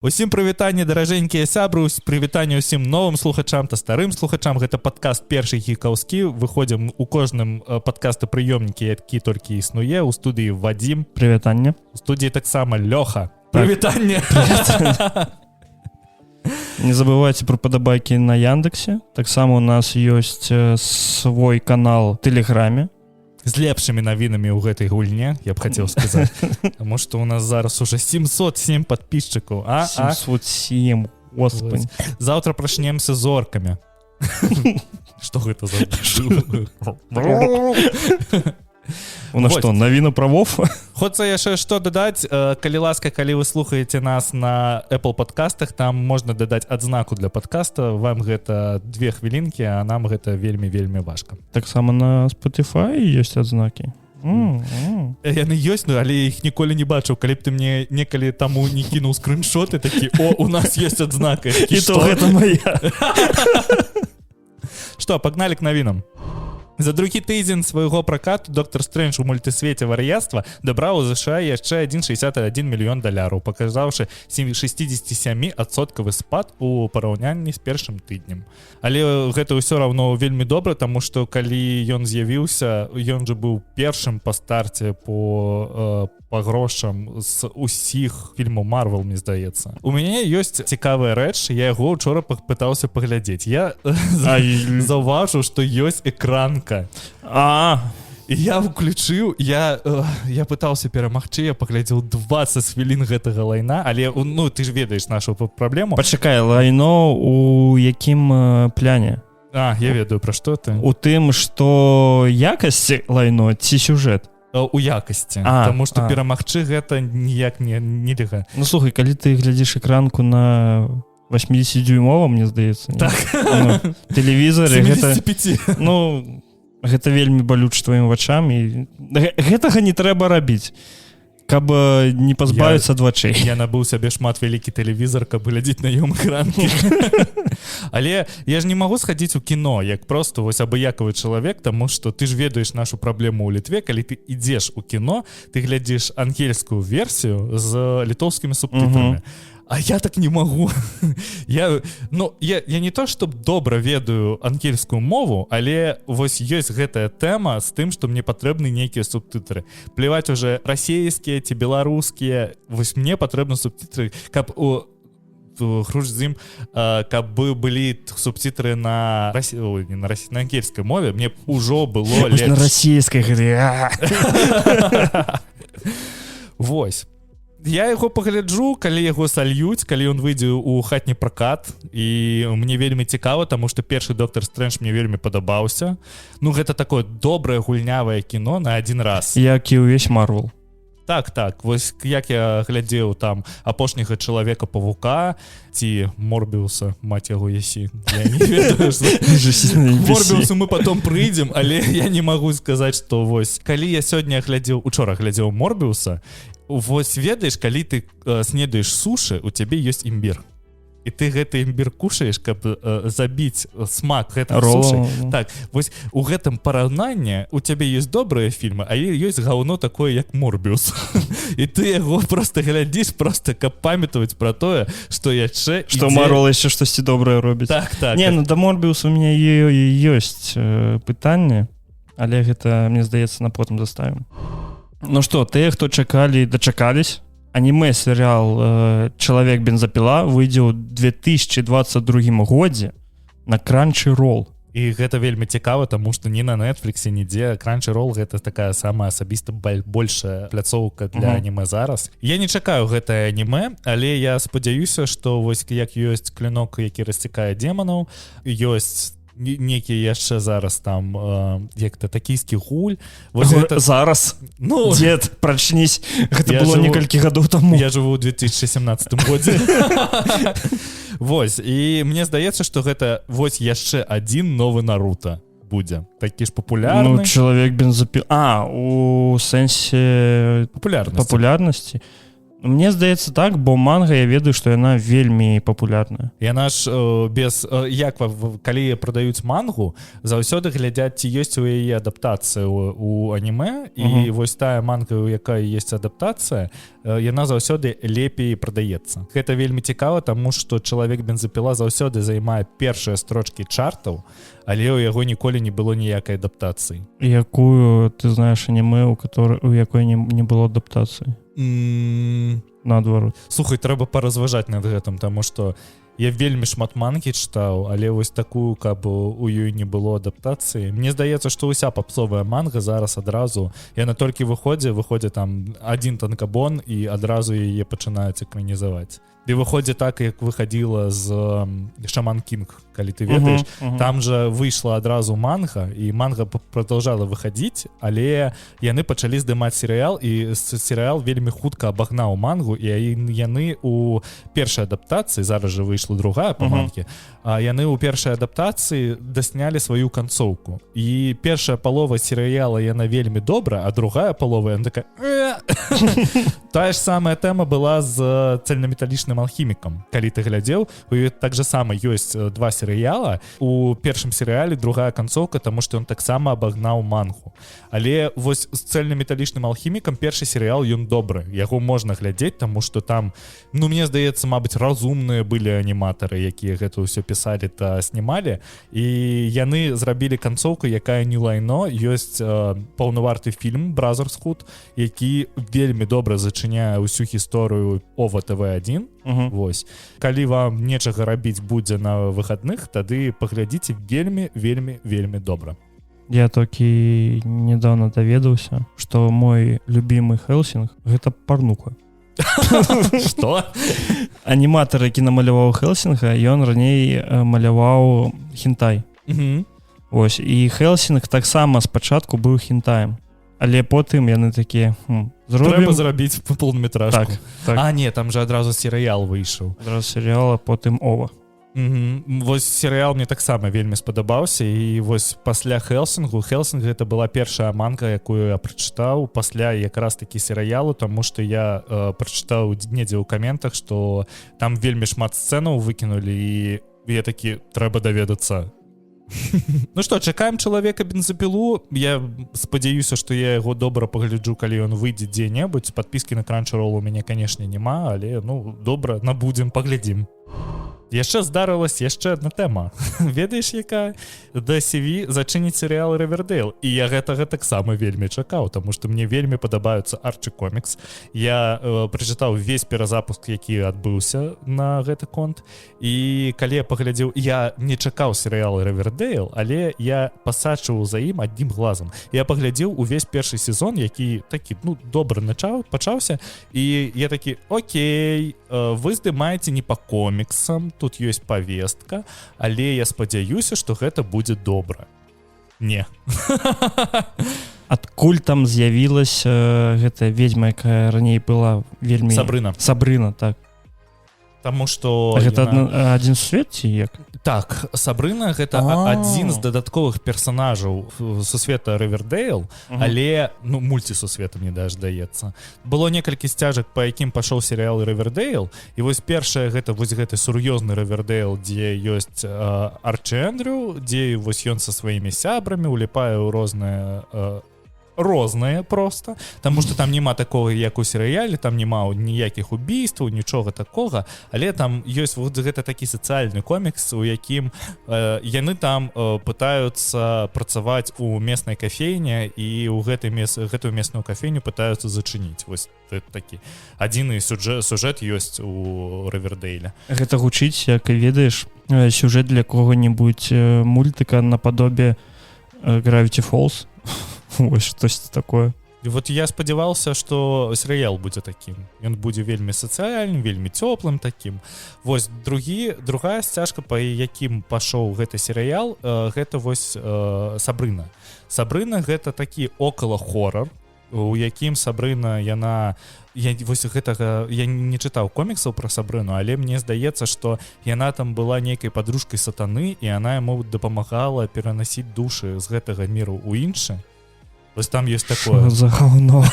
Усім прывітанне, даражэнькія сябры, прывітанне ўсім новым слухачам та старым слухачам. Гэта падкаст першы гікаўскі. Выходзім у кожным падкастапрыёмнікі, які толькі існуе. У студыі Вадзім. Прывітанне. У студыі таксама Лёха. Прывітанне. Не забывайце про падабайкі на Яндексе. Таксама у нас ёсць свой канал в Тэлеграме. З лепшымі навінамі ў гэтай гульне, я б хацеў сказаць. Таму што у нас зараз уже 707 падпісчыкаў. 707, господи. Заўтра прачнемся з оркамі. Што гэта за... У нас што, навіна правоў? Хочацца яшчэ што дадаць. Калі ласка, калі вы слухаеце нас на Apple подкастах, там можна дадаць адзнаку для подкаста. Вам гэта 2 хвілінкі, а нам гэта вельмі-вельмі важка. Таксама на Spotify ёсць адзнакі. Яны ёсць, але іх ніколі не бачыў. Калі б ты мне некалі таму не кінуў скриншоты, такі, о, у нас ёсць адзнака. І то гэта моя. Што, пагналі к навінам. За другі тыдзень свайго пракату Доктор Стрэндж у мультысвеце вар'яцтва дабраў у США яшчэ 1,61 мільён даляраў, паказаўшы 67% спад у параўнанні з першым тыднем. Але гэта ўсё равно вельмі добра, таму што калі ён з'явіўся, ён жа быў першым па старце по грошам з усіх фільмаў Marvel, мне здаецца. У мяне ёсць цікавая рэч, я яго ўчора пытаўся паглядзець. Я заўважыў, што ёсць экранка. І я ўключыў, я пытаўся перамагчы, я паглядзеў 20 хвілін гэтага лайна, але ну ты ж ведаеш нашу праблему. Пачакай, лайно у якім пляне? Я ведаю, пра што ты. У тым, што якасць лайно ці сюжэт? У якасці, таму што перамагчы гэта ніяк нельга. Ну слухай, калі ты глядзіш экранку на 80-дюймовым, мне здаецца, так. Тэлевізары, 75. Ну, гэта вельмі балюча тваім вачам, і гэтага не трэба рабіць, каб не пазбавіцца ад вачэй. Я набыў сабе шмат вялікі тэлевізор, каб глядзець на ём экранкі. Але я ж не магу схадзіць у кіно, як просто вось абыякавы чалавек, таму што ты ж ведаеш нашу праблему ў Літве, калі ты ідзеш у кіно, ты глядзіш ангельскую версію з літоўскімі субтытрамі. А я так не магу. Я не то, што добра ведаю ангельскую мову, але вось ёсць гэтая тэма з тым, што мне патрэбны нейкія субтытры. Плеваць уже расейскія ці беларускія, вось мне патрэбны субтытры, каб у Хрушдзім, каб былі субтитры на ангельскай мове, мне ўжо было лепш. На расійскай гэта. Вось. Я яго пагляджу, калі яго сальюць, калі ён выйдзе ў хатні пракат, і мне вельмі цікава, таму што першы Доктор Стрэндж мне вельмі падабаўся. Ну, гэта такое добрае гульнявае кіно на адзін раз. Як і ўвесь Marvel. Так, вось як я глядзеў там апошняга Чалавека-павука ці Морбіуса, маць яго ясі. Я не ведаю, Морбіусу мы потом прыйдзем, але я не магу сказаць, што вось, калі я учора глядзеў Морбіуса, вось ведаеш, калі ты снедаеш сушы, у цябе ёсць імбір. І ты гэты імбір кушаеш, каб забіць смак гэтых сушай. Так, вось у гэтым параўнанні у цябе ёсць добрыя фільмы, а ёсць гаўно такое, як Морбіус. І ты яго просто глядзіш, просто каб памятаваць пра тое, што яшчэ ідзе... Што Marvel яшчэ штосьці добрае робіць. Так. Не, ну да Морбіуса у мяне ёсць пытанне, але гэта, мне здаецца, на потым заставім. Ну што, тыя, хто чакалі, дачакались. Аніме-серыал «Чалавек-бензапіла» выйдзе ў 2022 годзе на Crunchyroll. І гэта вельмі цікава, таму што ні на Netflix, нідзе. Crunchyroll — гэта такая самая асабіста большая пляцоўка для аніме зараз. Я не чакаю гэтае аніме, але я спадзяюся, што вось як ёсць клінок, які расцікае деманаў, ёсць некі яшчэ зараз там як-то такійскі гуль. Зараз? Ну, дзед, прачнісь, гэта было некалькі гадоў таму. Я жыву ў 2017 годзе. Вось, і мне здаецца, што гэта вось яшчэ адзін новы Наруто будзе. Такі ж папулярны. Ну, Чалавек-бензапіла. У сэнсе папулярнасці. Мне здаецца так, бо манга я ведаю, што яна вельмі папулярная. Яна ж без як калі прадаюць мангу, заўсёды глядзяць, ці ёсць у яе адаптацыя у анімэ, і вось тая манга, у якой ёсць адаптацыя, яна заўсёды лепей прадаецца. Гэта вельмі цікава, таму што чалавек бензапіла заўсёды займае першыя строчкі чартаў, але ў яго ніколі не было ніякай адаптацыі. Якую ты знаеш анімэ, у якой не было адаптацыі? Наадварот. Слухай, трэба паразважаць над гэтым, таму што я вельмі шмат мангі чытаў, але вось такую, каб у ёй не было адаптацыі. Мне здаецца, што ўся папсовая манга зараз адразу, яна толькі выходзіць там адзін танкабон і адразу яе пачынаюць экранізаваць. І выходзіць так, як выхадзіла з Шаман Кінг, калі ты ведаеш. Там жа выйшла адразу манга, і манга продолжала выхадзіць, але яны пачалі здымаць серыял, і серыял вельмі хутка абагнаў мангу, і яны у першай адаптацыі, зараз жа выйшла другая па манге, а яны ў першай адаптацыі даснялі сваю канцоўку. І першая палова серыяла яна вельмі добра, а другая палова яна такая... Тая ж самая тэма была з цельнаметалічным алхімікам. Калі ты глядзеў, так же сама ёсць два серыяла. У першым серыяле другая канцоўка, таму што ён таксама абагнаў мангу. Але вось з цельнаметалічным алхімікам першы серыял ён добры. Яго можна глядзець, таму што там, мне здаецца, мабыць, разумныя былі аніматары, якія гэта ўсё пісалі та снімалі. І яны зрабілі канцоўку, якая не лайно. Ёсць паўнаварты фільм «Бразерсхуд», які вельмі добра зачыняе ўсю гісторыю ОВА ТВ1. Вось. Калі вам нечага рабіць будзе на выхадных, тады паглядзіце вельмі добра. Я толькі недавно даведаўся, што мой любімы Хелсінг гэта парнуха. Што? Аніматар, які намаляваў Хелсінга, ён раней маляваў хентай. Вось, і Хелсінг таксама спачатку быў хентаем. Але потым яны такія, трэба зрабіць полнометражку. Так. А, не, там же адразу серыял выйшаў. Адразу серыял, а потым ова. Вось серыял мне таксама вельмі спадабаўся, і вось пасля Хелсінг гэта была першая манга, якую я прачытаў пасля якраз такі серыялу, таму што я прачытаў недзе ў каментах, што там вельмі шмат сцэнаў выкінулі, і я такі, трэба даведацца. Ну што, чакаем чалавека бензапілу. Я спадзяюся, што я яго добра пагляджу, калі ён выйдзе дзе-небудзь. Падпіскі на Crunchyroll у мяне, канешне, няма, але добра, набудзем, паглядзім. Яшчэ здарылась яшчэ адна тэма. Ведаеш, якая? DCV зачыніць серыял Ривердейл. І я гэтага таксама вельмі чакаў, таму што мне вельмі падабаюцца Арчі комікс. Я прачытаў увесь перазапуск, які адбыўся на гэты конт. І калі я паглядзеў, я не чакаў серыял Ривердейл, але я пасачыў за ім аднім глазам. Я паглядзеў увесь першы сезон, які такі, добра пачаўся. І я такі, окей, вы здымаеце не па коміксам, тут ёсць павестка, але я спадзяюся, што гэта будзе добра. Не. Адкуль там з'явілася гэтая ведьма, якая раней была вельмі... Сабрына, так. Таму што... Гэта адзін свет ці як? Так, Сабрына гэта адзін з дадатковых персанажаў сусвета Ривердейл, але, мульцісусвета, мне даже здаецца. Было некалькі сцяжак, па якім пашоў серыял Ривердейл, і вось першае гэта вось гэты сур'ёзны Ривердейл, дзе ёсць Арчі Эндрю, дзе вось ён са сваімі сябрамі уліпае ў розныя просто, таму што там няма такого, як у серыяле, там няма ніякіх убійстваў, нічога такога, але там ёсць вот гэта такі сацыяльны комікс, у якім яны там пытаюцца працаваць у местнай кафейне, і ў гэтую местную кафейню пытаюцца зачыніць. Вось такі адзіны сюжэт ёсць у Ривердейле. Гэта гучыць, як і ведаеш, сюжэт для кого-нибудь мультика наподобие Gravity Falls. Ось штось такое. І вот я спадзяваўся, што серыял будзе такім. Ён будзе вельмі сацыяльным, вельмі цёплым такім. Вось другая сцяжка, па якім пашоў гэты серыял, гэта вось Сабрына. Сабрына гэта такі около-хоррор, у якім Сабрына яна... Я не чытаў коміксаў пра Сабрыну, але мне здаецца, што яна там была нейкай падружкай сатаны, і яна яму дапамагала перанасіць душы з гэтага міру ў іншы. Вось там ёсць Що такое. за говно?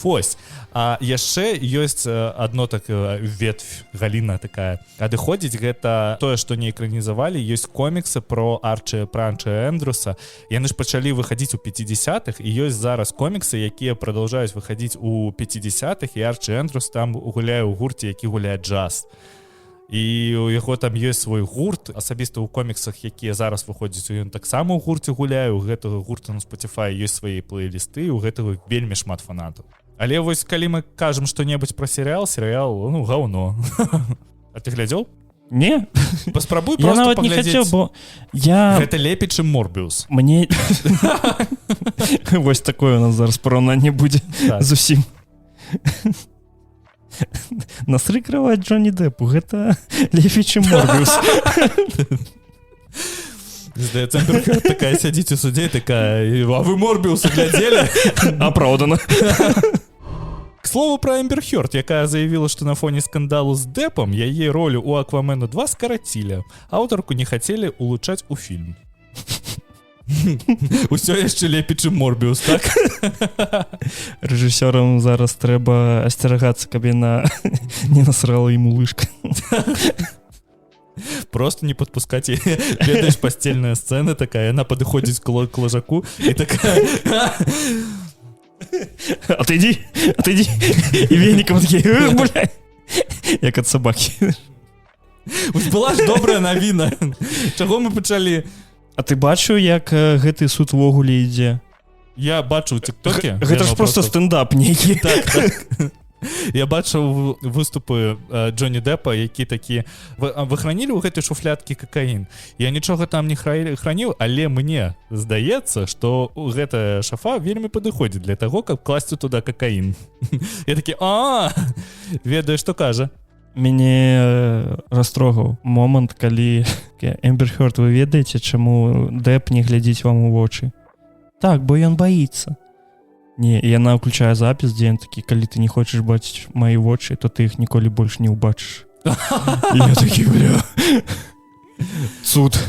Вось. А яшчэ ёсць адно такое ветвь, галіна такая. Адыходзіць гэта тое, што не экранізавалі, ёсць коміксы про Арчы Эндрюса. Яны ж пачалі выхадзіць у 50-х, і ёсць зараз коміксы, якія продолжаюць выхадзіць у 50-х, і Арчы Эндрюс там гуляе ў гурце, які гуляе джаз. І у яго там ёсць свой гурт, асабіста ў коміксах, якія зараз выходзяць, ён таксама ў гурце гуляе, у гэтага гурта на Spotify ёсць свае плейлісты, у гэтага вельмі шмат фанатаў. Але вось калі мы кажам што-небудзь пра серыял, ну, гаўно. А ты глядзеў? Не. Паспрабуй Я просто нават не паглядзець. хацеў, бо я... Гэта лепей, чым Морбіус. Мне... Вось такое у нас зараз параўнанне будзе зусім. Насрыкрываць Джонні Дэпу, гэта лепей, чым Морбіус. Здаецца, Эмбер Хёрд такая сядзіць у судзе, такая, а вы Морбіуса глядзелі? Апраўдана. К слову про Эмбер Хёрд, якая заявила, что на фоне скандалу с Деппом яе ролю у Аквамена 2 скоротили. Аўтарку не хотели улучшать у фильм. Усё яшчэ лепей, чым Морбіус, так? Рэжысёрам зараз трэба асцерагацца, каб яна не насрала ему лыжка. Просто не подпускать ей. Ведаешь, постельная сцена такая, она подходит к ложаку и такая... Отойди. И веником такие, блядь. Як ад собаки. Была ж добрая навіна. Чаго мы пачалі? А ты бачыў, як гэты суд увогуле ідзе? Я бачу ў тиктоке. Гэта ж просто стендап нейкі. Так. Я бачыў выступы Джонні Дэпа, які такі... Вы хранілі ў гэтай шуфлядкі какаін? Я нічога там не храніў, але мне здаецца, што гэтая шафа вельмі падыходзіць для таго, каб класці туда какаін. Я такі, ведаю, што кажа. Мяне растрогаў момант, калі Эмбер Хёрд, вы ведаеце, чаму Дэп не глядзіць вам у вочы? Так, бо ён баіцца. Не, яна ўключае запіс, дзе ён такі, калі ты не хочаш бачыць мои вочы, то ты іх ніколі больш не ўбачыш. Я такі, бля. Суд.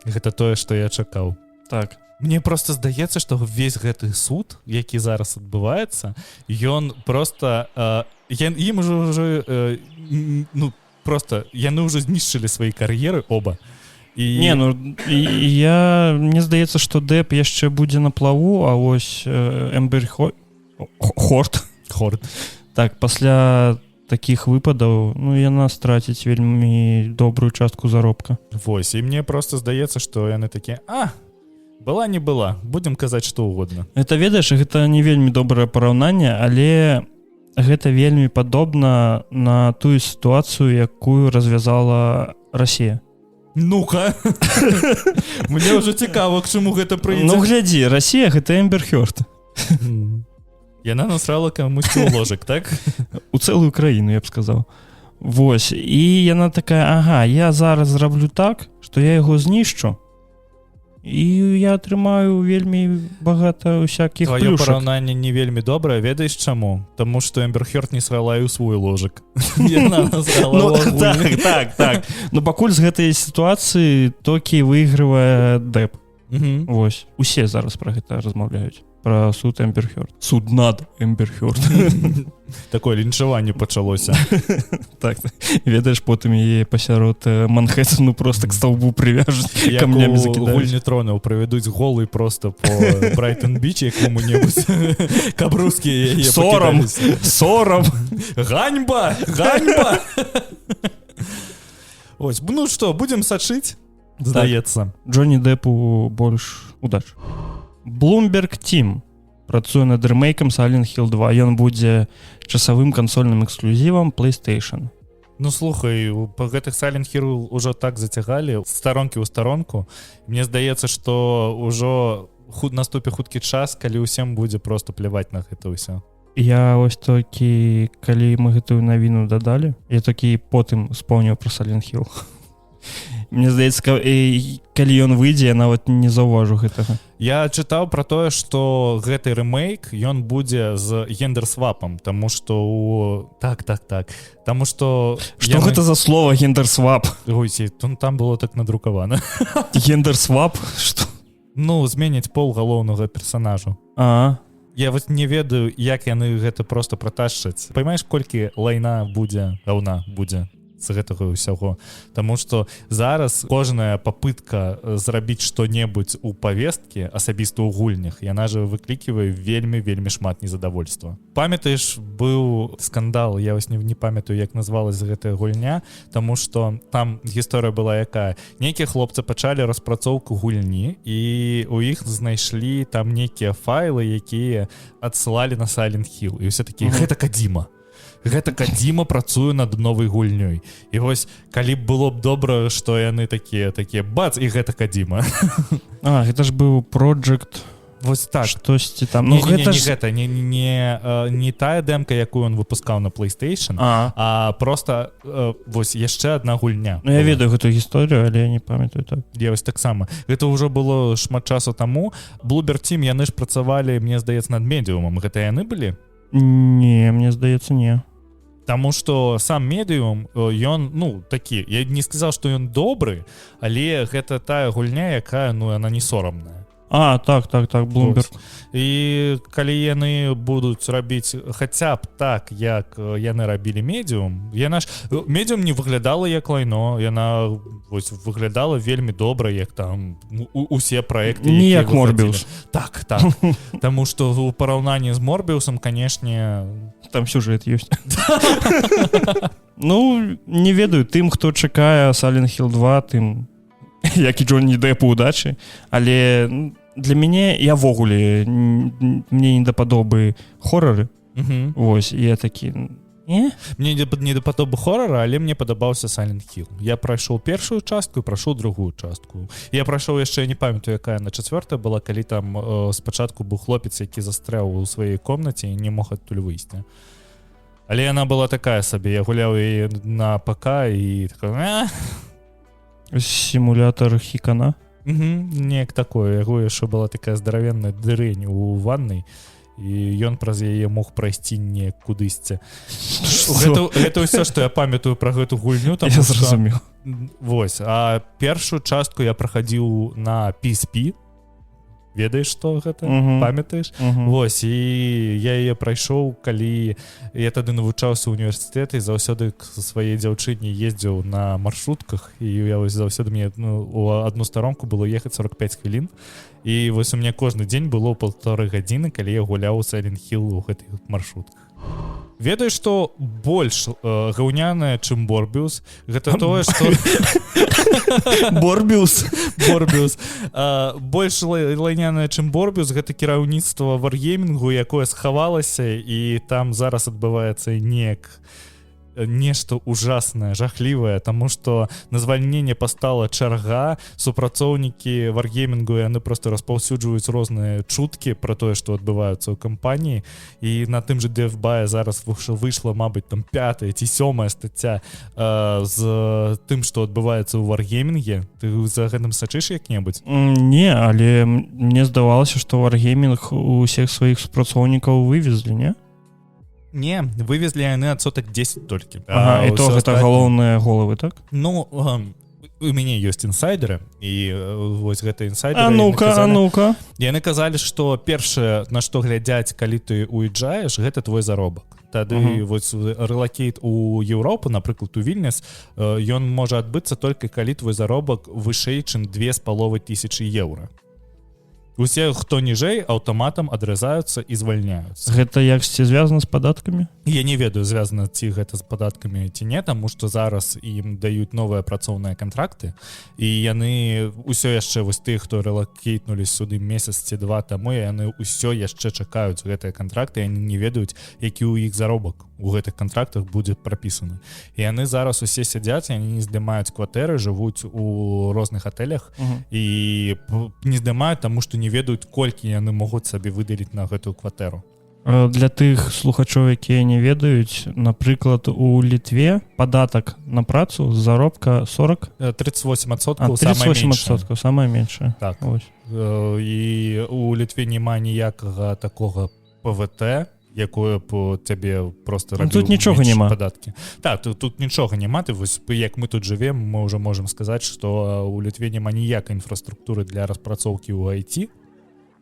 Гэта тое, што я чакаў. Так. Мне просто здаецца, што ўвесь гэты суд, які зараз адбываецца, ён просто... Ім уже... Ну, просто яны ўжо знішчылі свае кар'еры оба. Не, ну, мне здаецца, што Дэп яшчэ будзе на плаву, а вось Эмбер Хёрд. Так, пасля такіх выпадаў, ну, яна страціць вельмі добрую частку заробка. Вось, і мне просто здаецца, што яны такія, была не была, будзем казаць што угодна. Это, ведаеш, гэта не вельмі добрае параўнанне, але гэта вельмі падобна на тую сітуацыю, якую развязала Расія. Ну-ка. Мне ўжо цікава, к чаму гэта прыйдзе. Ну, глядзі, Расія — гэта Эмбер Хёрд. Яна насрала камусьці ў ложак, так? У цэлую краіну, я б сказаў. Вось, і яна такая, я зараз зраблю так, што я яго знішчу, і я атрымаю вельмі багата ўсякіх плюшак. Твоё параўнанне не вельмі добрае, ведаеш чаму? Таму што Эмбер Хёрд не срала і ў свой ложак. Яна насрала ў агульны. Так. Но пакуль з гэтай сітуацыі толькі выйгрывае Дэп. Вось, усе зараз пра гэта размаўляюць. Пра суд Эмбер Хёрд. Суд над Эмбер Хёрд. Такое лінчаванне пачалося. Так, ведаеш, потым яе пасярод Манхэттену просто к столбу прывяжуць, камнямі закідаюць. Як у гульні тронаў правядуць голы просто по Брайтон-Біч якому-небудзь, каб рускія яе пакідаліся. Сорам! Ганьба! Ось, ну што, будзем сачыць? Здаецца. Джонні Дэпу больш удач. Bloomberg Team працуе над рэмейкам Silent Hill 2. Ён будзе часавым кансольным эксклюзівам PlayStation. Ну, слухай, па гэтых Silent Hill ўжо так зацягалі, з старонкі ў старонку. Мне здаецца, што ўжо наступе хуткі час, калі ўсім будзе просто пляваць на гэта ўсё. Я ось толькі, калі мы гэтую навіну дадалі, я такі потым спомніў пра Silent Hill. Мне здаецца, калі ён выйдзе, я нават не заўважу гэтага. Я чытаў пра тое, што гэты рэмейк, ён будзе з гендер-свапам, таму што... Так. Таму што... Што гэта за слова гендер-свап? Ой, там было так надрукавана. Гендер-свап? Што? Ну, зменяць пол галоўнага персонажу. Я вось не ведаю, як яны гэта просто праташчаць. Паймаеш, колькі лайна будзе, гаўна будзе з гэтага ўсяго. Таму што зараз кожная папытка зрабіць што-небудзь у павесткі, асабіста ў гульнях, яна же выкліківае вельмі шмат незадавольства. Памятаеш, быў скандал, я вось не памятаю, як назвалась гэтая гульня, таму што там гісторыя была якая. Нейкія хлопцы пачалі распрацоўку гульні, і у іх знайшлі там нейкія файлы, якія адсылалі на Silent Hill. І ўсе такія, гэта Кадзіма. Гэта Кадзіма працуе над новай гульнёй. І вось, калі б было б добра, што яны такія, бац, і гэта Кадзіма. Гэта ж быў Project... Вось так. Штосьці там. Не тая дэмка, якую он выпускаў на PlayStation, а просто вось яшчэ адна гульня. Ну, я ведаю гэтую гісторыю, але я не памятаю так. Я вось таксама. Гэта ўжо было шмат часу таму. Bloober Team, яны ж працавалі, мне здаецца, над Медіумам. Гэта яны былі? Не, мне здаецца, не. Таму што сам Медіум, ён, ну, такі, я не сказаў, што ён добры, але гэта тая гульня, якая, ну, яна не сорамная. Так, Bloomberg. І калі яны будуць рабіць хаця б так, як яны рабілі Медіум, яна ж... Медіум не выглядала як лайно, яна вось выглядала вельмі добра, як там усе праекты, не як Morbius. Так. Таму што ў параўнанні з Morbius'ом, канешне... Там сюжэт ёсць. Ну, не ведаю, тым, хто чакае Silent Hill 2, тым... як і Джонні Дэпу удачы, але для мяне я ввогуле мне не дападобы хорары. Вось, я такі мне не дападобы хорара, але мне падабаўся Silent Hill. Я прайшоў першую частку і прайшоў другую частку. Я прайшоў яшчэ, не памятаю, якая на чацвёртая была, калі там спачатку быў хлопец, які застряў у сваёй комнаце і не мог адтуль выйсці. Але яна была такая сабе, я гуляў яе на ПК і такая... Сімулятор хікана? Неяк такое. Яго яшчэ была такая здаравенная дырэнь у ваннай, і ён праз яе мог прайсці неяк кудысьці. Гэта ўсё, што я памятаю пра гэту гульню. Я зразумеў. Вось. А першую частку я прахадзіў на PSP. Ведаеш, што гэта? Памятаеш? Вось, і я яе прайшоў, калі я тады навучаўся ў універсітэты, заўсёды к сваёй дзяўчыне ездзіў на маршрутках, і я вось заўсёды мне у адну старонку было ехаць 45 хвілін, і вось у мяне кожны дзень было 1,5 гадзіны, калі я гуляў у Silent Hill у гэтых маршрутках. Ведаеш, што больш гаўнянае, чым Morbius, гэта тое, што... Morbius. Больш лайнянае, чым Morbius, гэта кіраўніцтва варгеймінгу, якое схавалася, і там зараз адбываецца неяк нешта ужаснае, жахлівае, таму што на звальненне пастала чарга, супрацоўнікі варгеймінгу, яны проста распаўсюджваюць розныя чуткі пра тое, што адбываюцца ў кампаніі, і на тым же DFBA зараз выйшла, мабыць, там 5-я ці 7-я стацця з тым, што адбываецца ў варгеймінге. Ты за гэтым сачыш як-небудзь? Не, але мне здавалася, што варгеймінг усіх сваіх супрацоўнікаў вывезлі, не? Не, вывезлі яны адсотак 10 толькі. І то гэта галоўныя головы, так? Ну, у мяне ёсць інсайдеры, і вось гэта інсайдеры. Ну-ка. Яны казалі, што першае, на што глядзяць, калі ты уязджаеш, гэта твой заробак. Тады вось рэлакейт у Еўропу, напрыклад, у Вільнюс, ён можа адбыцца толькі калі твой заробак вышэй, чым 2500 еўра. Усе, хто ніжэй, аўтаматам адрызаюцца і звальняюцца. Гэта яксьці звязана з падаткамі? Я не ведаю, звязана ці гэта з падаткамі ці не, таму што зараз ім даюць новыя працоўныя кантракты, і яны ўсё яшчэ, вось тых, хто рэлакейтнулись сюды месяц ці два таму, яны ўсё яшчэ чакаюць гэтыя кантракты, яны не ведаюць, які ў іх заробак у гэтых кантрактах будзе прапісаны. І яны зараз усе сядзяць, яны не здымаюць кватэры, жывуць у розных атэлях і не здымаюць, таму што не ведаюць, колькі яны могуць сабе выдаліць на гэтую кватэру. Для тых слухачоў, якія не ведаюць, напрыклад, у Літве падатак на працу з заробка 38%, 38%, самае меншае. Так. І у Літве няма ніякага такога ПВТ, якое б цябе просто Ну, тут нічога няма. падаткі. Так, тут нічога няма. Ты вось як мы тут жывем, мы ўжо можам сказаць, што у Літве няма ніякай інфраструктуры для распрацоўкі ў IT.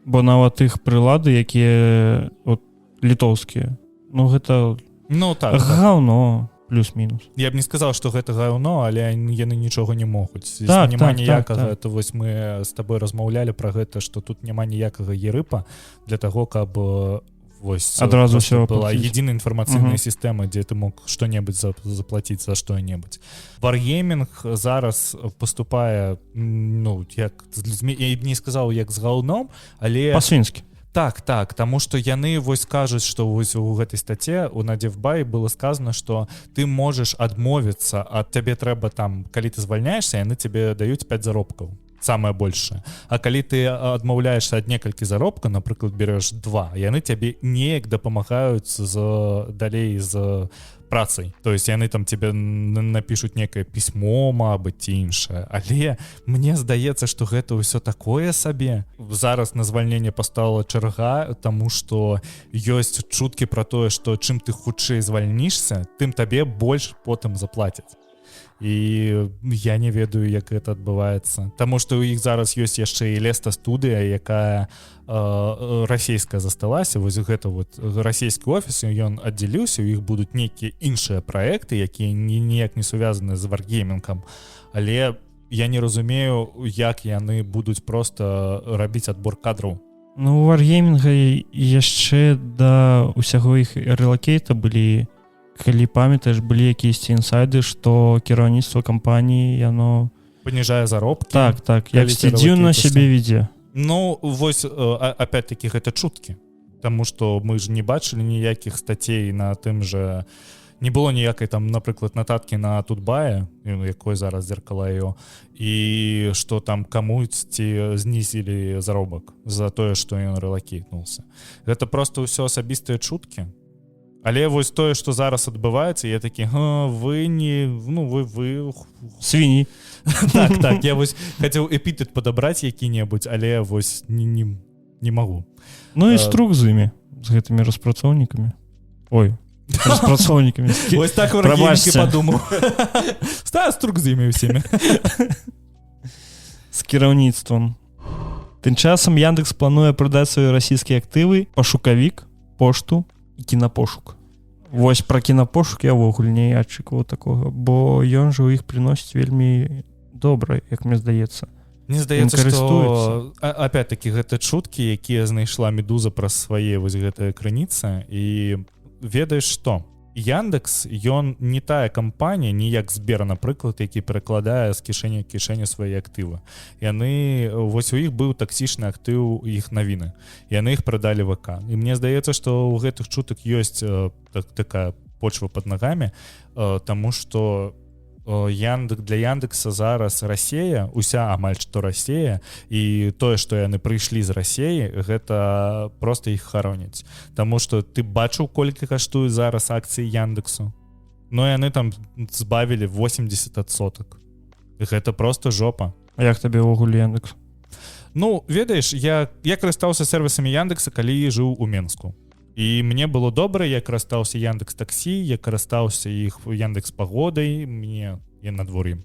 Бо нават іх прылады, якія от, літоўскія, ну гэта Ну так. гаўно плюс-мінус. Я б не сказаў, што гэта гаўно, але яны нічога не могуць. Так, няма так, ніякага, так. то вось мы з табой размаўлялі пра гэта, што тут няма ніякага ерыпа для таго, каб вось адразу просто ўсё была аплаціць. единая інфармацыйная сістэма, дзе ты мог што-небудзь заплаціць за што-небудзь. Wargaming зараз паступае, ну, як з людзьмі, я б не сказаў, як з гаўном, але Па-свінскі. Так, таму што яны вось кажуць, што вось у гэтай стаце у Надзевбай было сказано, што ты можаш адмовіцца, ад цябе трэба там, калі ты звальняешься, яны тебе даюць 5 заробкаў, самае большее. А калі ты адмаўляешься ад некалькі заробкаў, напрыклад, береш 2, яны цябе неяк дапамагаюць далей з працай. То есть яны там тебе напишут некае пісьмо, мабыць, ці іншае. Але мне здаецца, што гэта ўсё такое сабе. Зараз на звальненне пастала чарга, таму што ёсць чуткі пра тое, што чым ты хутчэй звальнішся, тым табе больш потым заплацяць. І я не ведаю, як гэта адбываецца. Таму што ў іх зараз ёсць яшчэ і Леста-студыя, якая расійская засталася. Вось гэта вот расійскі офіс, ён аддзяліўся, у іх будуць нейкія іншыя праекты, якія ніяк не сувязаны з варгеймінгам. Але я не разумею, як яны будуць просто рабіць адбор кадраў. Ну, у варгеймінга яшчэ да усяго іх релокейта былі, калі памятаеш, былі якісь інсайды, што кіраўніцтва кампаніі, яно паніжае заробкі. Так, як дзіўна сябе ведзе. Ну, вось, опять-таки, гэта чуткі. Таму што мы ж не бачылі ніякіх стацей на тым жа... Не было ніякай там, напрыклад, нататкі на Тутбае, якой зараз зеркала.io, і што там камусь-ці знізілі заробак за тое, што ён релокейтнулся. Гэта просто ўсё асабістыя чуткі. Але вось тое, што зараз адбываецца, я такі, вы не... Ну, вы... Свіні. Так, я вось хацеў эпітэт падабраць які-небудзь, але вось не магу. Ну і струк з імі, з гэтымі распрацоўнікамі. Ой, распрацоўнікамі. Вось так варгеймінгі падумаў. Струк з імі ўсімі. З кіраўніцтвам. Тым часам Яндекс плануе прадаць свае расійскія актывы, пашукавік, пошту і кінапошук. Вось пра кінапошук я ўвогуле не ачыкаваў такога, бо ён жа ў іх прыносіць вельмі добра, як мне здаецца. Мне здаецца, што опять-таки гэта чуткі, якія знайшла Медуза праз свае вось гэтыя крыніцы, і ведаеш што? Яндекс, ён не тая кампанія, не як Сбер, напрыклад, які перакладае з кішэні ў кішэню свае актывы. Яны, вось у іх быў таксічны актыў іх навіны. Яны іх прадалі ВК. І мне здаецца, што ў гэтых чутак ёсць такая почва пад нагамі, таму што для Яндекса зараз Расея, уся амаль што Расея, і тое, што яны прыйшлі з Расеі, гэта проста іх хароняць. Таму што ты бачыў, колькі каштуюць зараз акцыі Яндексу? Ну, яны там збавілі 80%. Гэта проста жопа. А як табе ўвогуле Яндекс? Ну, ведаеш, я карыстаўся сервісамі Яндекса, калі жыў у Менску. І мне было добра, я карыстаўся Яндекс таксі, я карыстаўся іх Яндекс пагодай, я надвор'ем.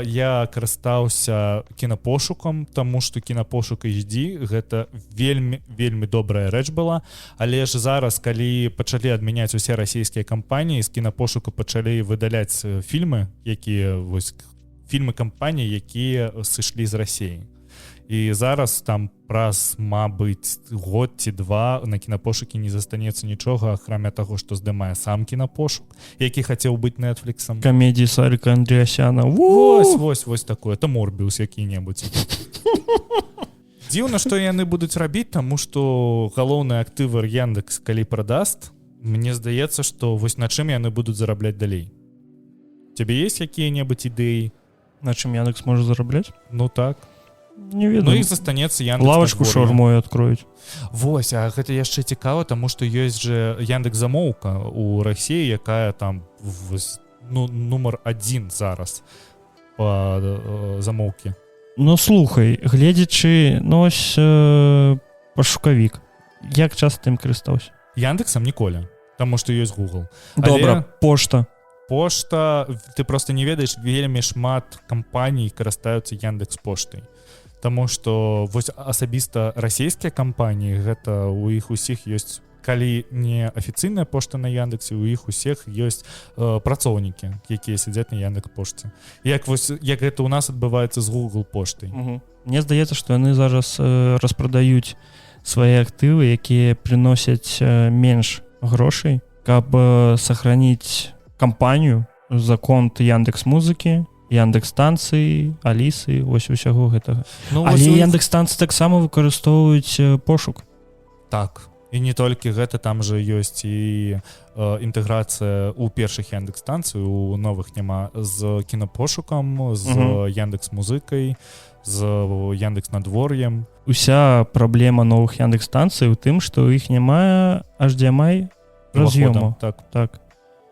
Я карыстаўся кінапошукам, таму што кінапошук HD гэта вельмі добрая рэч была, але ж зараз, калі пачалі адмяняць усе расійскія кампаніі, з кінапошуку пачалі выдаляць фільмы, фільмы кампаній, якія сышлі з Расіі. І зараз там праз, мабыць, год ці два на кінапошукі не застанецца нічога, акрамя таго, што здымае сам кінапошук, які хацеў быць Netflixом. Камедіі Сарыка Андріасяна. Вось такое. Это Морбіус які-небудзь. Дзіўна, што яны будуць рабіць, таму што галоўны актывар Яндекс, калі прадаст, мне здаецца, што вось на чым яны будуць зарабляць далей. Тебе есть якія-небудзь ідэі? На чым Яндекс можа зарабляць? Ну так. Не ведаю. Ну і застанецца Яндекс. Лавачку шаурмою адкроюць. Вось, а гэта яшчэ цікава, таму што ёсць же Яндекс замоўка у Расіі, якая там нумар 1 зараз па замоўкі. Ну слухай, гледзячы, ось пашукавік. Як часта ім карыстаўся? Яндексам ніколі, таму што ёсць Google. Добра, пошта. Пошта, ты просто не ведаеш, вельмі шмат кампаній карыстаюцца Яндекс поштай. Таму што вось асабіста расійскія кампаніі, гэта у іх усіх ёсць, калі не афіцыйная пошта на Яндексе, у іх усіх ёсць працоўнікі, якія сядзяць на Яндекс пошце. Як гэта ў нас адбываецца з Google поштай. Мне здаецца, што яны зараз распрадаюць свае актывы, якія прыносяць менш грошай, каб сохраніць кампанію за конт Яндекс.Музыкі, Яндекс.Станцыі, Алісы, вось усяго гэтага. Але Яндекс.Станцыі таксама выкарыстоўваюць пошук. Так. І не толькі гэта, там жа ёсць і інтэграцыя ў першых Яндекс.Станцый, у новых няма, з кінапошукам, з Яндекс.Музыкай, з Яндекс.Надвор'ем. Уся праблема новых Яндекс.Станцый у тым, што ў іх няма HDMI раз'ёму. Так.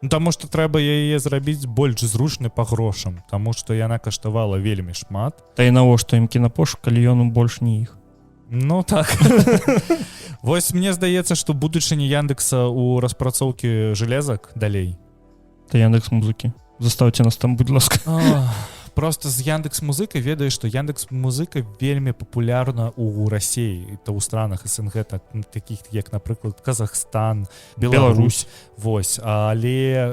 Таму што трэба яе зрабіць больш зручнай па грошам, таму што яна каштавала вельмі шмат. Та і навошта ім кінапошук, калі ён больш не іх. Ну так. Вось мне здаецца, што будучыня Яндекса ў распрацоўкі жалезак далей. Та Яндекс.Музыкі. Застаўце нас там, будь ласка. Просто з Яндекс.Музыкай ведаю, што Яндекс.Музыка вельмі папулярна ў Расіі, то ў странах СНГ, такіх як, напрыклад, Казахстан, Беларусь. Вось. Але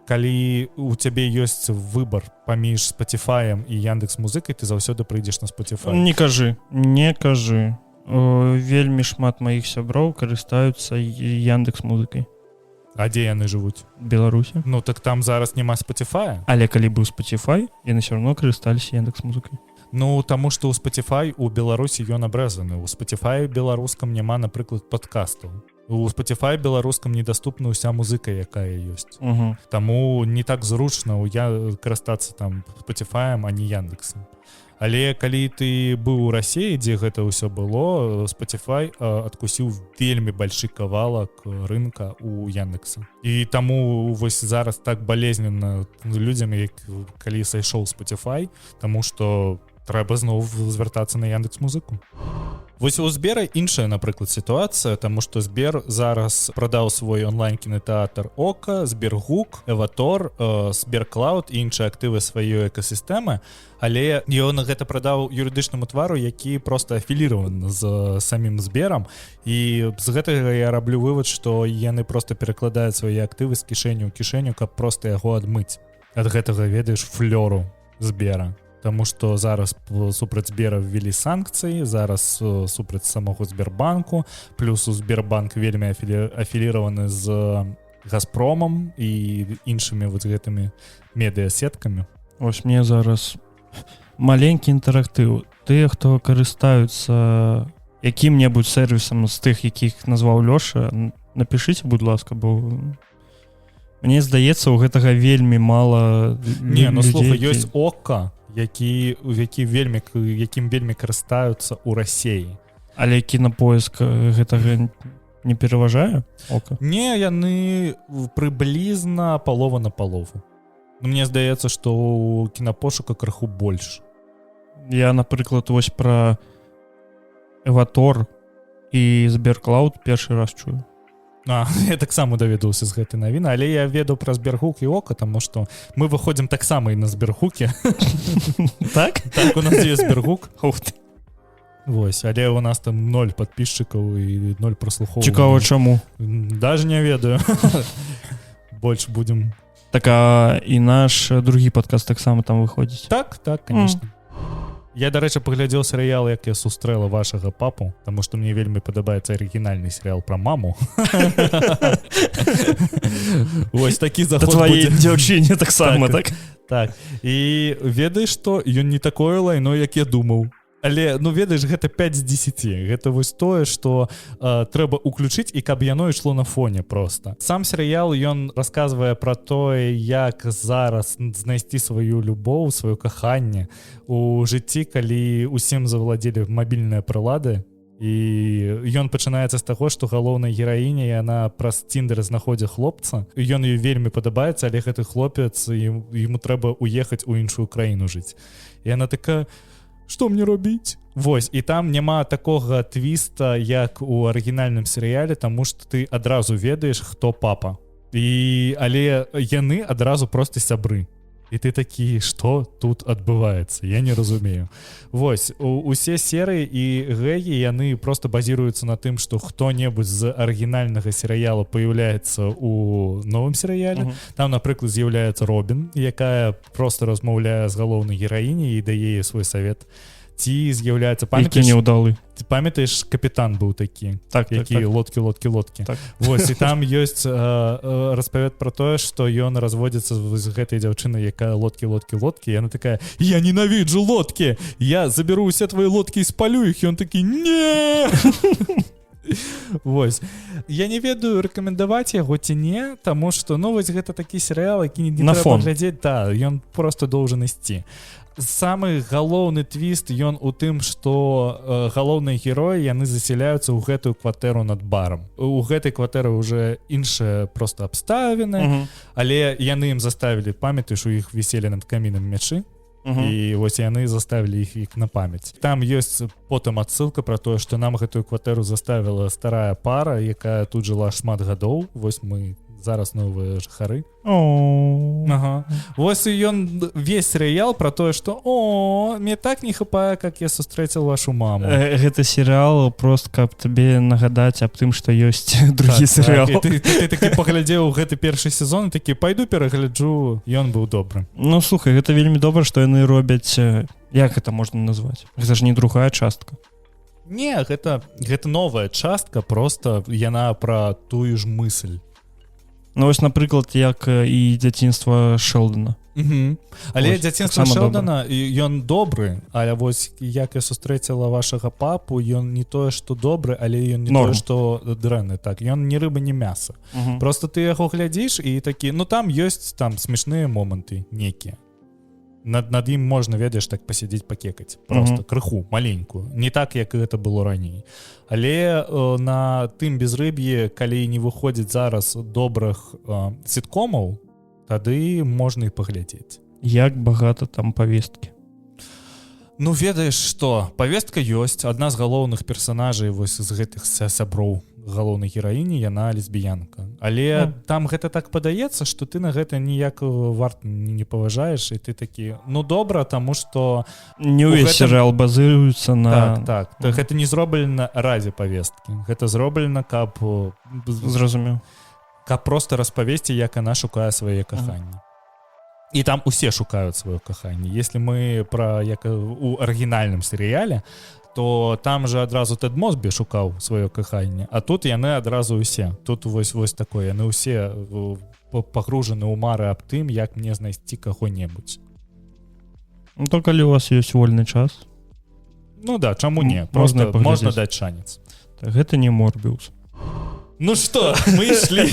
калі у цябе ёсць выбар паміж Spotify і Яндекс.Музыкай, ты заўсёды прыйдзеш на Spotify. Не кажы. Вельмі шмат маіх сяброў карыстаюцца Яндекс.Музыкай. А дзе яны жывуць? Беларусі. Ну так там зараз няма Spotify. Але калі быў Spotify, яны все равно карысталіся Яндекс.Музыкай. Ну таму што ў Spotify у Беларусі ён абрэзаны. У Spotify беларускам няма, напрыклад, падкастаў. У Spotify беларускам недаступна ўся музыка, якая ёсць. Таму не так зручна карыстацца там Spotify, а не Яндексам. Але калі ты быў у Расіі, дзе гэта ўсё было, Spotify адкусіў вельмі бальшы кавалак рынка у Яндекса. І таму вось зараз так балезненна людзям, калі сайшоў Spotify, таму што трэба зноў звяртацца на Яндекс.Музыку. Вось у Сбера іншая, напрыклад, сітуацыя, таму што Сбер зараз прадаў свой онлайн-кінотэатр Ока, Сбергук, Эватор, Сберклауд і іншыя актывы сваёй экасістэмы, але ён гэта прадаў юрыдычнаму твару, які проста афіліраваны з самім Сберам, і з гэтага я раблю вывад, што яны проста перакладаюць свае актывы з кішэню ў кішэню, каб проста яго адмыць ад гэтага, ведаеш, флёру Сбера. Таму што зараз супраць Сбера ввелі санкцыі, зараз супраць самого Сбербанку, плюс у Сбербанк вельмі афіліраваны з Газпромом і іншымі вот гэтымі медыасеткамі. Вось мне зараз маленькі інтэрактыў. Тыя, хто карыстаюцца якім-небудзь сервісам з тых, якіх назваў Лёша, напішыце, будь ласка, бо мне здаецца, у гэтага вельмі мала людей. Ну слухай, ёсць Ока, якім вельмі карыстаюцца ў Расіі. Але кінапоіск гэтага не пераважае Ока? Не, яны прыблізна палова на палову. Мне здаецца, што ў кінапошука крыху больш. Я, напрыклад, вось пра Эватор і Сберклауд першы раз чую. Я таксама даведаўся з гэтай навіны, але я ведаў пра Сбергук і Ока, таму што мы выходзім таксама і на Сбергуке. Так? Так, у нас ёсць Сбергук. Вось, але у нас там 0 падпісчыкаў і 0 праслухоўвання. Цікава, чаму? Даже не ведаю. Больш будзем. Так, а і наш другі падкаст таксама там выходзіць? Так, конечно. Я, дарэчы, паглядзеў серыял, як я сустрэла вашага папу, таму што мне вельмі падабаецца арыгінальны серыял пра маму. Вось такі заход будзе. Твоей дзяўчыне таксама, так? Так. І ведаеш што? Ён не такое лайно, як я думаў. Але, ну, ведаеш, гэта 5 з 10. Гэта вось тое, што трэба ўключыць, і каб яно ішло на фоне проста. Сам серыял, ён расказвае пра тое, як зараз знайсці сваю любоў, сваё каханне у жыцці, калі усім завладзелі мабільныя прылады. І ён пачынаецца з таго, што галоўная гераіня, яна праз Тіндер знаходзіць хлопца. Ён ёй вельмі падабаецца, але гэты хлопец, яму трэба уехаць у іншую краіну жыць. І яна такая: што мне робіць? Вось, і там няма такога твіста, як у арыгінальным серыяле, таму што ты адразу ведаеш, хто папа. Але яны адразу проста сябры. І ты такі, што тут адбываецца? Я не разумею. Вось, усе серыі і гэгі, яны проста базіруюцца на тым, што хто-небудзь з арыгінальнага серыяла паяўляецца у новым серыяле. Там, напрыклад, з'яўляецца Робін, якая проста размаўляе з галоўнай гераіняй і дае ёй свой савет. Ці з'яўляецца, памятаеш, капітан быў такі, які лодкі. Вось, і там ёсць распавед пра тое, што ён разводзіцца з гэтай дзяўчынай, якая лодкі. Яна такая, я ненавіджу лодкі, я заберу ўсе твои лодкі і спалю іх. Ён такі, не! Вось. Я не ведаю, рэкамендаваць яго ці не, таму што, ну, вось гэта такі серыял, які не трэба глядзець, да, ён просто должен ісці. Самы галоўны твіст ён у тым, што галоўныя героі яны засяляюцца ў гэтую кватэру над барам. У гэтай кватэры ўжо іншыя проста абставіны, але яны ім заставілі, памятаеш, у іх віселі над камінам мячы, і вось яны заставілі іх на памяць. Там ёсць потым адсылка пра тое, што нам гэтую кватэру заставіла старая пара, якая тут жыла шмат гадоў. Вось мы зараз новыя жыхары. Ага. Вось і ён весь серыял пра тое, што мне так не хапае, как я сустрэціў вашу маму. Гэта серыял просто каб табе нагадаць аб тым, што ёсць другі серыял. Ты такі паглядзеў гэты першы сезон і такі пайду перагляджу, ён быў добры. Ну слухай, гэта вельмі добра, што яны робяць, як гэта можна назваць? Гэта ж не другая частка. Не, гэта новая частка, просто яна пра тую ж мысль. Ну вось, напрыклад, як і дзяцінства Шэлдана. Але дзяцінства Шэлдана, ён добры, але вось як я сустрэціла вашага папу, ён не тое, што добры, але ён не тое, што дрэнны. Так, ён ні рыба, ні мяса. Просто ты яго глядзіш і такі, ну там ёсць там смешныя моманты некія. Над ім можна, ведаеш, так пасядзець, пакекаць. Просто крыху, маленькую. Не так, як гэта было раней. Але на тым безрыб'і, калі не выходзіць зараз добрых сіткомаў, тады можна і паглядзець. Як багата там павесткі? Ну, ведаеш, што? Павестка ёсць. Адна з галоўных персанажай вось з гэтых сяброў галоўнай гераіні, яна лесбіянка. Але там гэта так падаецца, што ты на гэта ніяк варт не паважаеш, і ты такі, ну добра, таму што... Не ўвесь серыял базуецца на... Так. Гэта не зроблена ради павесткі. Гэта зроблена, каб... Зразумеў. Каб проста распавесці, як яна шукае свае каханні. І там усе шукаюць сваё каханне. Если мы пра як у арыгінальным серыяле, то там же адразу Тэд Мосбі шукаў сваё каханне, а тут яны адразу ўсе. Тут вось такое, яны ўсе пагружаны ў мары аб тым, як мне знайсці каго-небудзь. Ну то калі у вас ёсць вольны час. Ну да, чаму не? Просто можна даць шанец. Так, гэта не Морбіус. Ну што, мы ішлі.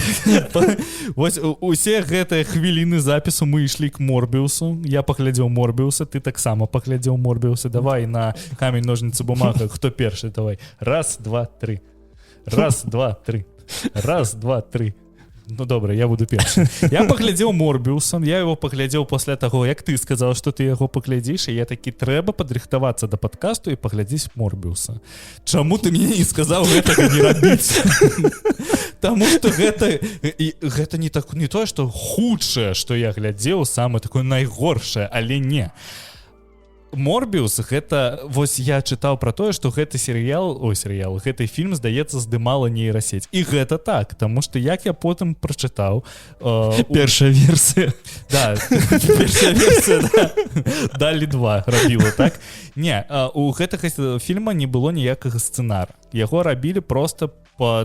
Вось усе гэтыя хвіліны запісу мы ішлі к Морбіусу. Я паглядзеў Морбіуса, ты таксама паглядзеў Морбіуса. Давай на камень, ножницы, бумага. Хто першы? Давай. Раз, два, тры. Раз, два, тры. Раз, два, тры. Ну добра, я буду першы. Я паглядзеў Морбіуса, я его паглядзеў пасля таго, як ты сказаў, што ты яго паглядзіш, і я такі, трэба падрыхтавацца да падкасту і паглядзіць Морбіуса. Чаму ты мне не сказаў гэтага не рабіць? Таму што гэта не тое, што худшае, што я глядзеў, самае такое найгоршае, але не. Морбіус, гэта, вось я чытаў пра тое, што гэты гэты фільм, здаецца, здымала нейрасеть. І гэта так, таму што як я потым прачытаў... Першая версія. Да, першая версія, да. Далі 2 рабіла, так? Не, у гэтага фільма не было ніякага сцэнара. Яго рабілі проста,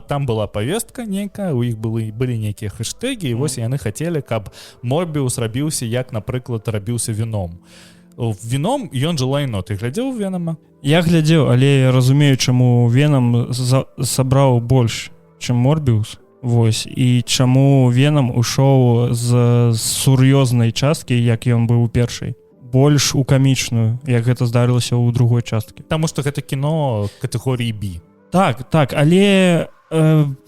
там была павестка нейкая, у іх былі нейкія хэштэгі, і вось яны хацелі, каб Морбіус рабіўся, як, напрыклад, рабіўся Веном. Веном, ён жа лайно. Ты глядзеў Венома? Я глядзеў, але я разумею, чаму Веном сабраў больш, чым Морбіус. Вось. І чаму Веном ушоў з сур'ёзнай часткі, як ён быў у першай, больш у камічную, як гэта здарылася ў другой часткі. Таму што гэта кіно катэгорыі B. Так, але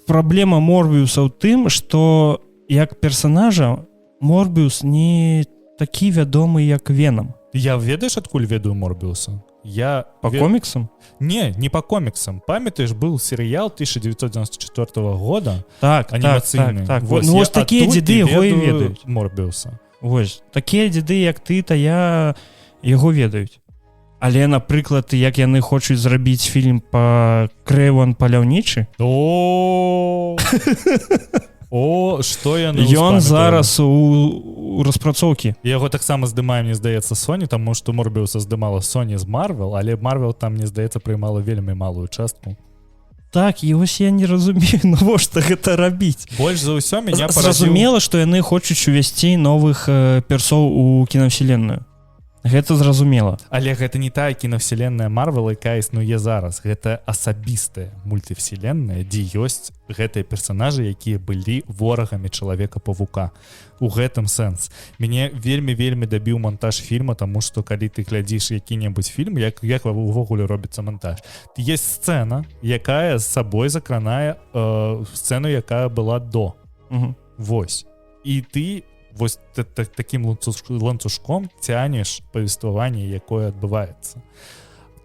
праблема Морбіуса ў тым, што як персанажа Морбіус не такі вядомы, як Веном. Я ведаеш, адкуль ведаю Морбіуса? я... По комиксам? Не по комиксам. Памятаешь, был сериал 1994 года, Так. Вось, Ну, ось такія дзеды яго і ведаюць. Морбіуса. Вось, такія дзеды, як ты, та я яго ведаюць. Але, напрыклад, як яны хочуць зрабіць фільм па Крэйван паляўнічы, што яны ён зараз у распрацоўкі. Яго таксама здымае, мне здаецца, Sony, таму што Морбіуса здымала Sony з Marvel, але Marvel там, мне здаецца, прымала вельмі малую частку. Так, і вось я не разумею, навошта гэта рабіць. Больш за ўсё меня паразіў... Зразумела, што яны хочуць увесці новых персоў у кінавселенную. Гэта зразумела. Але гэта не тая кінавселенная Марвел, якая існуе зараз. Гэта асабістая мультывселенная, дзе ёсць гэтыя персанажы, якія былі ворагамі Чалавека-павука. У гэтым сэнс. Мяне вельмі дабіў монтаж фільма, таму што калі ты глядзіш які-небудзь фільм, як увогуле робіцца монтаж. Есть сцэна, якая з сабой закранае сцэну, якая была до. Вось. І ты вось таким ланцужком цянеш павестваванне, якое адбываецца.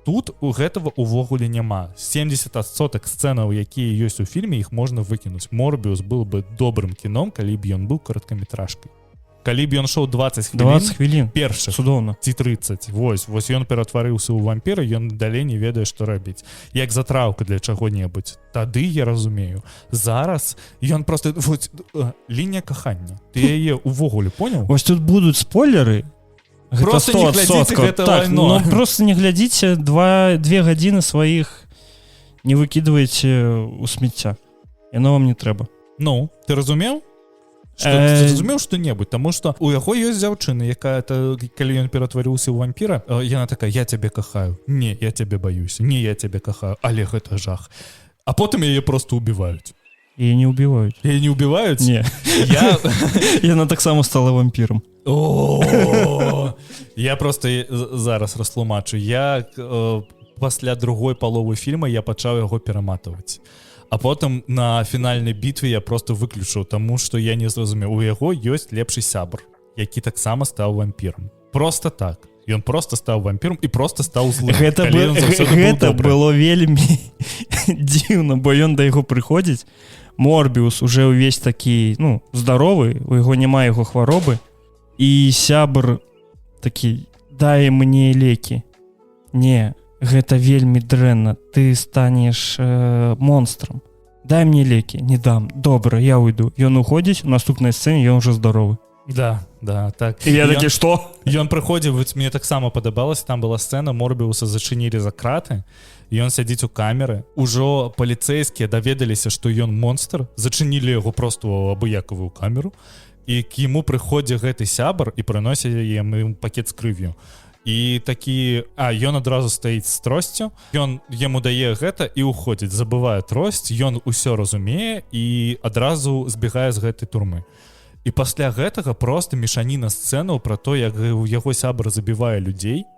Тут у гэтага увогуле няма. 70% сцэнаў, якія ёсць у фільме, іх можна выкінуць. Морбіус был бы добрым кіном, калі б ён быў кароткаметражкай. Калі б ён шоў 20 хвілін першых, цудоўна, ці 30, вось ён ператварыўся ў вампіра, ён далей не ведае, што рабіць. Як затраўка для чаго-небудзь. Тады я разумею. Зараз ён просто... лінія кахання. Ты яе увогуле понял? Вось тут будуць спойлеры. Просто не глядзіце гэта лайно. Просто не глядзіце 2 гадзіны сваіх, не выкідвайце ў смецця. Яно вам не трэба. Ну, ты разумеў? Зразумеў што-небудзь, таму што у яго ёсць дзяўчына, якая, калі ён ператварыўся ў вампіра, яна такая: я цябе кахаю, не, я цябе баюся, не, я цябе кахаю, але гэта жах. А потым яе просто убіваюць. Яе не убіваюць. Яе не убіваюць? Не. Яна таксама стала вампірам. Я просто зараз растлумачу. Я пасля другой паловы фільма я пачаў яго пераматваць. А потым на фінальнай бітве я просто выключыў, таму што я не зразумеў. У яго ёсць лепшы сябр, які таксама стаў вампірам. Просто так. Ён просто стаў вампірам і просто стаў злым. Гэта было вельмі дзіўна, бо ён да яго прыходзіць. Морбіус уже ўвесь такі, здаровы, у яго няма яго хваробы. І сябр такі: дай мне лекі. Не, гэта вельмі дрэнна, ты станеш монстрам. Дай мне лекі. Не дам. Добра, я уйду. Ён уходзіць, у наступнай сцэне ён уже здаровы. Да, так. І я такі: што? Ён прыходзіў, мне таксама падабалася, там была сцэна, Морбіуса зачынілі за краты, ён сядзіць у камеры. Ужо паліцэйскія даведаліся, што ён монстр, зачынілі яго просто ў абыякавую камеру, і к яму прыходзе гэты сябар і прыносіць яму пакет з крыв'ю. І такі, ён адразу стаіць з тросцю, ён яму дае гэта і уходзіць, забывае тросць, ён усё разумее і адразу збегае з гэтай турмы. І пасля гэтага просто мешаніна сцэнаў пра то, як яго сябар забівае людзей.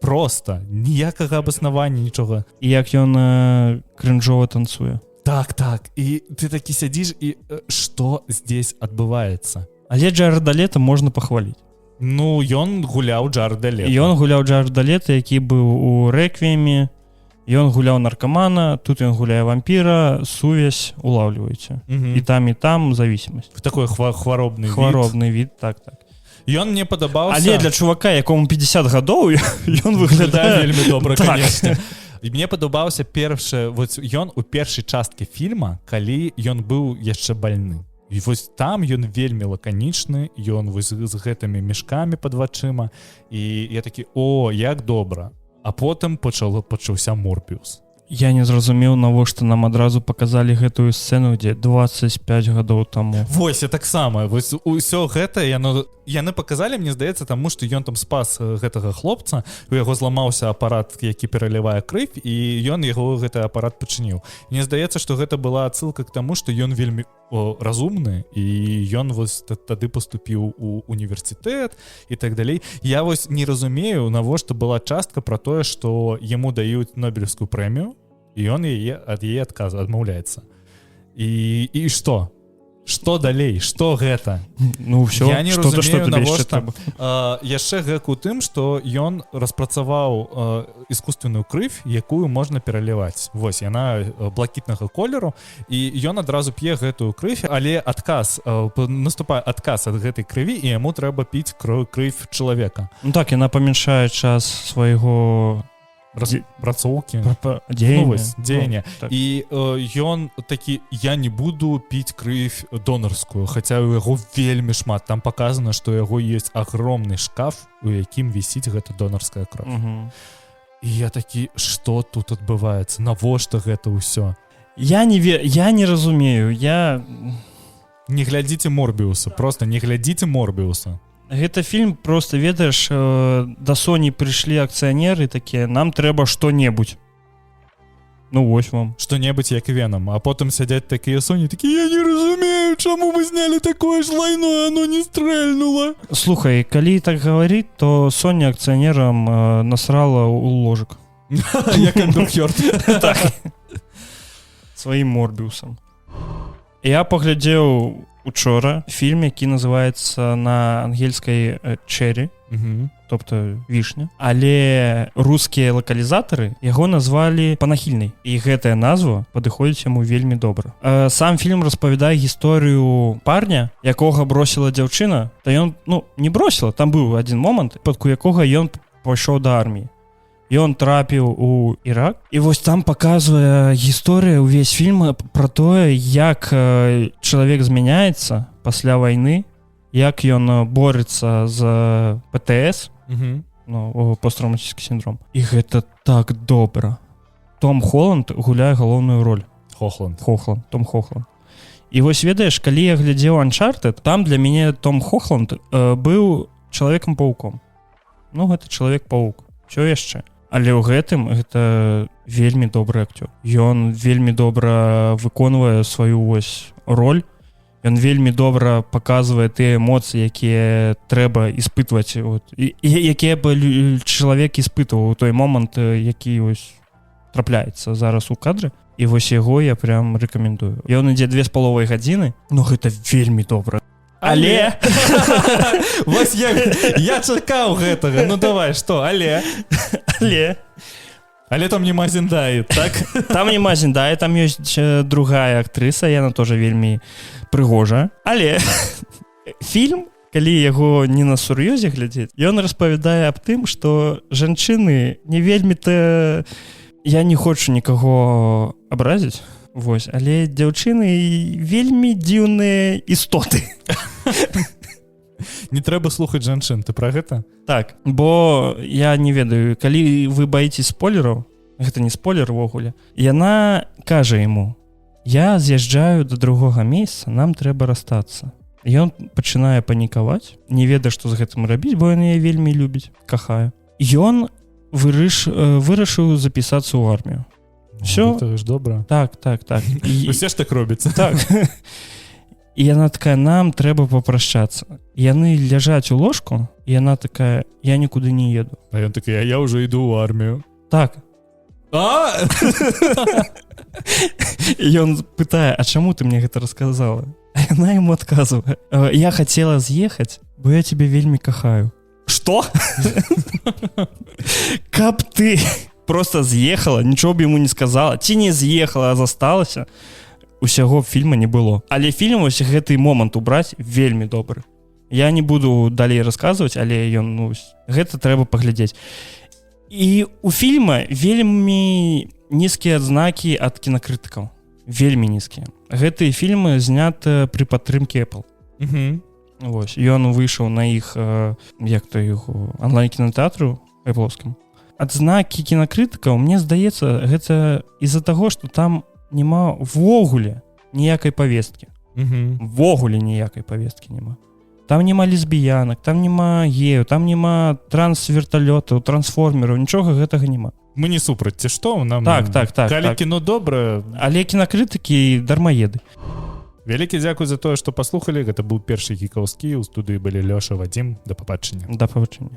Просто ніякага абаснавання, нічога. І як ён крынжова танцуе. Так, і ты такі сядзіш і што здесь адбываецца? Але Джарэда Лето можна пахваліць. Ну, ён гуляў Джарэда Лето. Ён гуляў Джарэда Лето, які быў у Рэквіеме. Ён гуляў наркамана, тут ён гуляе вампіра, сувязь улавліваеце. І там зависимость. Такой хваробны від, так. Ён мне падабаўся. Але для чувака, якому 50 гадоў, ён выглядае вельмі добра, конечно. І мне падабаўся ён у першай часткі фільма, калі ён быў яшчэ бальны. І вось там ён вельмі лаканічны, ён вось з гэтымі мешкамі пад вачыма, і я такі: як добра. А потым пачаўся Морбіус. Я не зразумеў, навошта нам адразу паказалі гэтую сцэну, дзе 25 гадоў таму. Вось, я таксама. Вось усё гэта яны паказалі, мне здаецца, таму што ён там спас гэтага хлопца, у яго зламаўся апарат, які пералівае крывь, і ён яго гэты апарат пачыніў. Мне здаецца, што гэта была адсылка к таму, што ён вельмі разумны, і ён вось тады паступіў у універсітэт і так далей. Я вось не разумею, навошта была частка пра тое, што яму даюць Нобелевскую прэмію, і ён ад яе адмаўляецца. І што? Што далей, што гэта? Ну все, Я не что-то, что разумею, тебе еще навошта. трэба. Яшчэ гэк у тым, што ён распрацаваў іскусственную крывь, якую можна пераліваць. Вось, яна блакітнага колеру, і ён адразу п'е гэтую крывь, але наступае адказ ад гэтай крыві, і яму трэба піць крывь чалавека. Ну так, яна памяншае час свайго Працоўкі. Дзеяння. Так. І ён такі, я не буду піць крывь донарскую, хаця у яго вельмі шмат. Там показана, што у яго есть агромны шкаф, у якім вісіць гэта донарская кроў. І я такі, што тут адбываецца? Навошта гэта ўсё? Я не разумею, Не глядзіце Морбіуса, просто не глядзіце Морбіуса. Гэта фільм, просто ведаеш, да Sony прыйшлі акцыянеры такія, нам трэба што-небудзь. Ну вось вам. Што-небудзь як Венам, а потым сядзяць такія Sony, такія, я не разумею, чаму вы знялі такое ж лайно, оно не стрэльнула. Слухай, калі так гаварыць, то Sony акцыянерам насрала ў ложак. Як Эндрю Хёрд. Так. Сваім Морбіусам. Я паглядзеў учора фільм, які называецца на ангельскай «Черри», тобто вішня, але рускія лакалізатары яго назвалі «Панахільнай», і гэтая назва падыходзіць яму вельмі добра. Сам фільм распавядае гісторыю парня, якога бросіла дзяўчына, та ён, не бросіла, там быў адзін момант, падку якога ён пайшоў да арміі. Ён трапіў у Ірак, і вось там паказвае гісторыя ўвесь фільм пра тое, як чалавек змяняецца пасля вайны, як ён борецца з ПТС, посттравматычны сіндром. І гэта так добра. Том Холланд гуляе галоўную роль. Том Хохланд. І вось ведаеш, калі я глядзеў Uncharted, там для мяне Том Хохланд быў чалавекам-пауком. Гэта чалавек-паук. Всё яшчэ. Але ў гэтым гэта вельмі добры акцёр. Ён вельмі добра выконвае сваю вось роль. Ён вельмі добра паказвае тыя эмоцыі, якія трэба іспытваць, якія бы чалавек іспытваў у той момант, які вось трапляецца зараз у кадры. І вось яго я прям рэкамендую. Ён ідзе 2,5 гадзіны, гэта вельмі добра. Але вось я чакаў гэтага. Ну давай, што? Але там нема Зендаі, так? Там нема Зендаі, там ёсць другая актрыса, яна тоже вельмі прыгожая. Але фільм, калі яго не на сур'ёзе глядзець, ён распавядае аб тым, што жанчыны не вельмі-то, я не хочу нікаго абразіць, вось, але дзяўчыны вельмі дзіўныя істоты. Не трэба слухаць жанчын, ты пра гэта? Так, бо я не ведаю, калі вы баіцесь спойлераў, гэта не спойлер увогуле, яна кажа яму, я з'язджаю да другога месяца, нам трэба расстацца. Ён пачынае панікаваць, не ведае, што з гэтым рабіць, бо ён яе вельмі любіць, кахае. Ён вырашыў запісацца ў армію. Все? Это ж добра. Так. Усе ж так робіцца. Так. І яна такая, нам трэба папрашчацца. Яны ляжаць у ложку, і яна такая, я нікуды не еду. А ён такая, я ўжо іду ў армію. Так. І ён пытае, а чаму ты мне гэта расказала? А яна яму адказвае, я хацела з'ехаць, бо я цябе вельмі кахаю. Што? Каб ты просто з'ехала, нічого б яму не сказала, ці не з'ехала, а засталася, усяго фільма не было. Але фільм вось гэты момант убраць вельмі добры. Я не буду далей расказваць, але ён, гэта трэба паглядзець. І у фільма вельмі нізкія адзнакі ад кінакрытыкаў. Вельмі нізкія. Гэтыя фільмы зняты пры падтрымке Apple. Вось, ён выйшаў на іх, онлайн-кінотэатру Apple-скім. Адзнакі кінакрытыкаў, мне здаецца, гэта з-за таго, што там няма ввогуле ніякай павесткі. Ввогуле ніякай павесткі няма. Там няма лесбіянак, там няма геяў, там няма трансверталётаў, трансформераў, нічога гэтага няма. Мы не супраць, ці што? Так. Калі кіно добрае... Але кінакрытыкі дармаеды. Вялікі дзякуй за тое, што паслухалі. Гэта быў першы гікаўскі. У студыі былі Лёша, Вадзім. Да пабачення. Да пабачення.